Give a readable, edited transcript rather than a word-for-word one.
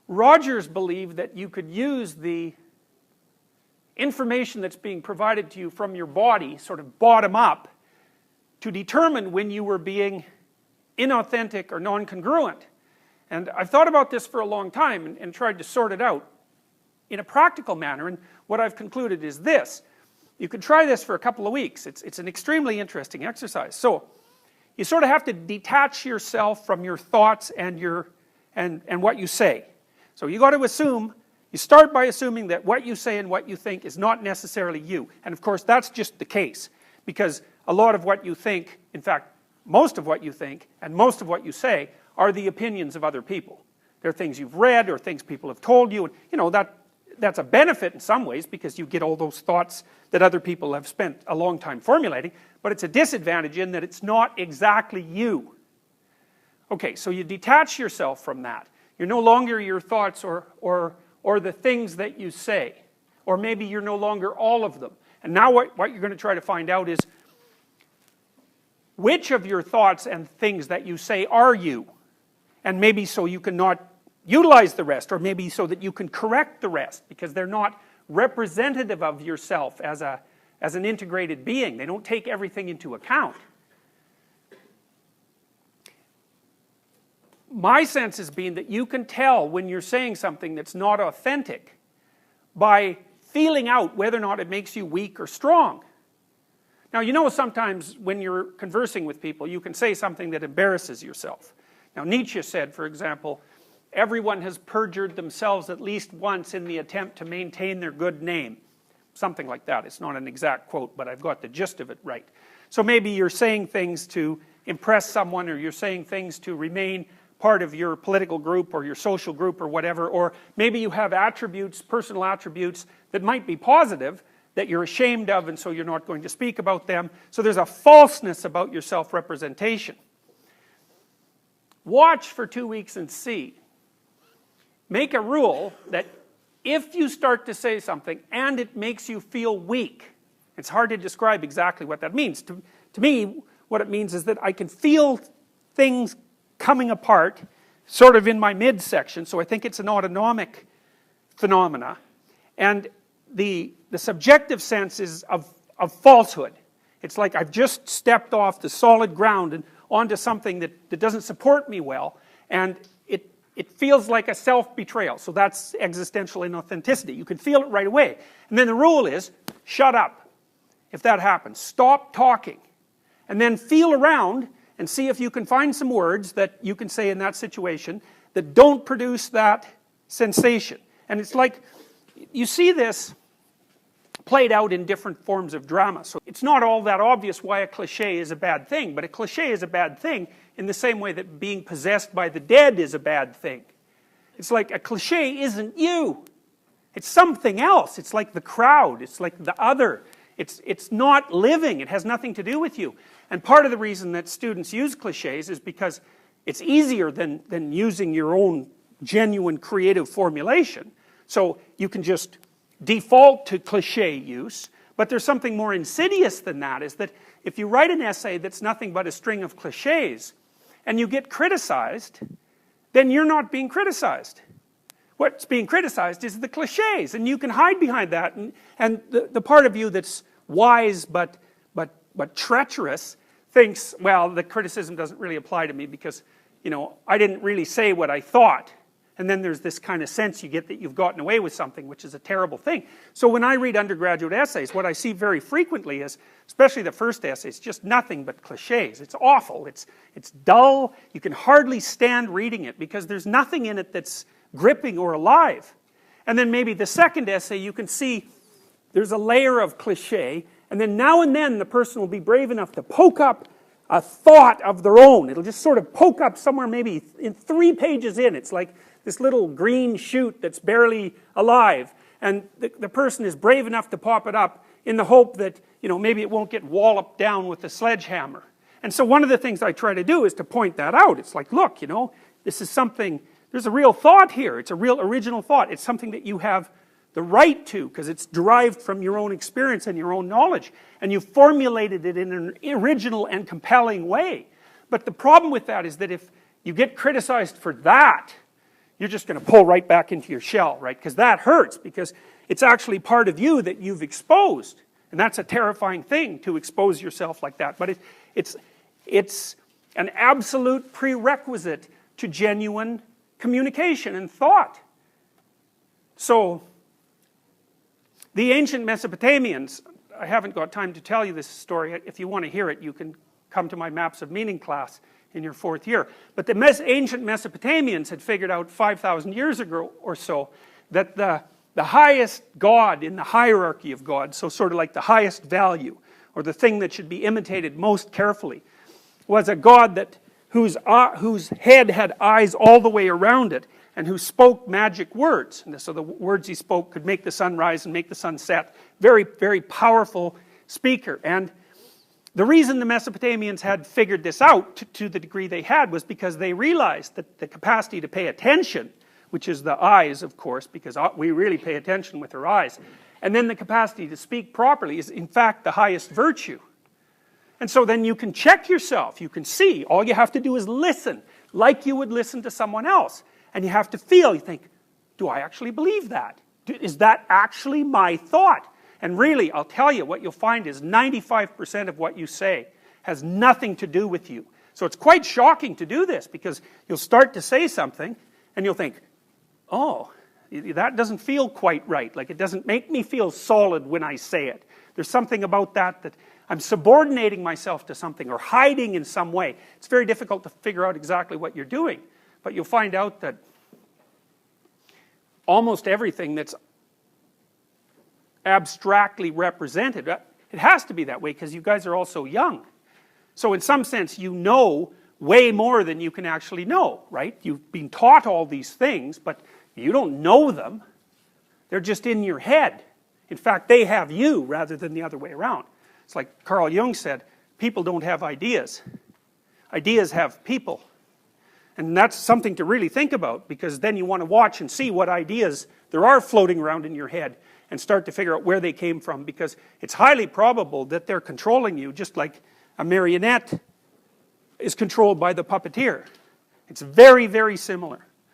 Rogers believed that you could use the information that's being provided to you from your body, sort of bottom up, to determine when you were being inauthentic or non-congruent. And I've thought about this for a long time and tried to sort it out in a practical manner, and what I've concluded is this. You can try this for a couple of weeks. It's an extremely interesting exercise. So, you sort of have to detach yourself from your thoughts and what you say. So you got to assume, you start by assuming that what you say and what you think is not necessarily you. And of course that's just the case, because a lot of what you think, in fact most of what you think and most of what you say, are the opinions of other people. They're things you've read or things people have told you, and you know, that's a benefit in some ways because you get all those thoughts that other people have spent a long time formulating, but it's a disadvantage in that it's not exactly you. Okay, so you detach yourself from that. You're no longer your thoughts or the things that you say, or maybe you're no longer all of them. And now what you're going to try to find out is which of your thoughts and things that you say are you, and maybe so you can not utilize the rest, or maybe so that you can correct the rest, because they're not representative of yourself as an integrated being. They don't take everything into account. My sense has been that you can tell when you're saying something that's not authentic by feeling out whether or not it makes you weak or strong. Now, you know, sometimes when you're conversing with people, you can say something that embarrasses yourself. Now, Nietzsche said, for example, everyone has perjured themselves at least once in the attempt to maintain their good name. Something like that. It's not an exact quote, but I've got the gist of it right. So maybe you're saying things to impress someone, or you're saying things to remain part of your political group or your social group or whatever, or maybe you have attributes, personal attributes that might be positive that you're ashamed of, and so you're not going to speak about them. So there's a falseness about your self-representation. Watch for 2 weeks and see. Make a rule that if you start to say something and it makes you feel weak, it's hard to describe exactly what that means. To me, what it means is that I can feel things coming apart, sort of in my midsection, so I think it's an autonomic phenomena. And the subjective sense is of falsehood. It's like I've just stepped off the solid ground and onto something that doesn't support me well, and it feels like a self-betrayal. So that's existential inauthenticity. You can feel it right away. And then the rule is, shut up. If that happens, stop talking. And then feel around and see if you can find some words that you can say in that situation that don't produce that sensation. And it's like, you see this played out in different forms of drama. So it's not all that obvious why a cliché is a bad thing, but a cliché is a bad thing in the same way that being possessed by the dead is a bad thing. It's like a cliché isn't you. It's something else. It's like the crowd. It's like the other. It's not living. It has nothing to do with you. And part of the reason that students use clichés is because it's easier than using your own genuine creative formulation. So you can just default to cliché use, but there's something more insidious than that, is that if you write an essay that's nothing but a string of clichés, and you get criticized, then you're not being criticized. What's being criticized is the clichés, and you can hide behind that, and the part of you that's wise but treacherous thinks, well, the criticism doesn't really apply to me because, you know, I didn't really say what I thought. And then there's this kind of sense you get that you've gotten away with something, which is a terrible thing. So when I read undergraduate essays, what I see very frequently is, especially the first essays, just nothing but clichés. It's awful, it's dull, you can hardly stand reading it because there's nothing in it that's gripping or alive. And then maybe the second essay you can see there's a layer of cliché, and then now and then the person will be brave enough to poke up a thought of their own. It'll just sort of poke up somewhere maybe in 3 pages in. It's like this little green shoot that's barely alive, and the person is brave enough to pop it up in the hope that, you know, maybe it won't get walloped down with a sledgehammer. And so one of the things I try to do is to point that out. It's like, look, you know, this is something, there's a real thought here. It's a real original thought. It's something that you have the right to, because it's derived from your own experience and your own knowledge, and you've formulated it in an original and compelling way. But the problem with that is that if you get criticized for that, you're just going to pull right back into your shell, right? Because that hurts, because it's actually part of you that you've exposed. And that's a terrifying thing, to expose yourself like that. But it's an absolute prerequisite to genuine communication and thought. So, the ancient Mesopotamians, I haven't got time to tell you this story. If you want to hear it, you can come to my Maps of Meaning class in your 4th year. But the ancient Mesopotamians had figured out 5,000 years ago or so that the highest god in the hierarchy of gods, so sort of like the highest value, or the thing that should be imitated most carefully, was a god whose head had eyes all the way around it, and who spoke magic words. And so the words he spoke could make the sun rise and make the sun set. Very, very powerful speaker. And the reason the Mesopotamians had figured this out to the degree they had was because they realized that the capacity to pay attention, which is the eyes, of course, because we really pay attention with our eyes, and then the capacity to speak properly is in fact the highest virtue. And so then you can check yourself, you can see, all you have to do is listen, like you would listen to someone else. And you have to feel, you think, do I actually believe that? Is that actually my thought? And really, I'll tell you, what you'll find is 95% of what you say has nothing to do with you. So it's quite shocking to do this, because you'll start to say something, and you'll think, oh, that doesn't feel quite right. Like, it doesn't make me feel solid when I say it. There's something about that I'm subordinating myself to something, or hiding in some way. It's very difficult to figure out exactly what you're doing. But you'll find out that almost everything that's abstractly represented, it has to be that way because you guys are all so young. So in some sense, you know way more than you can actually know, right? You've been taught all these things, but you don't know them. They're just in your head. In fact, they have you rather than the other way around. It's like Carl Jung said, people don't have ideas. Ideas have people. And that's something to really think about, because then you want to watch and see what ideas there are floating around in your head and start to figure out where they came from, because it's highly probable that they're controlling you just like a marionette is controlled by the puppeteer. It's very, very similar.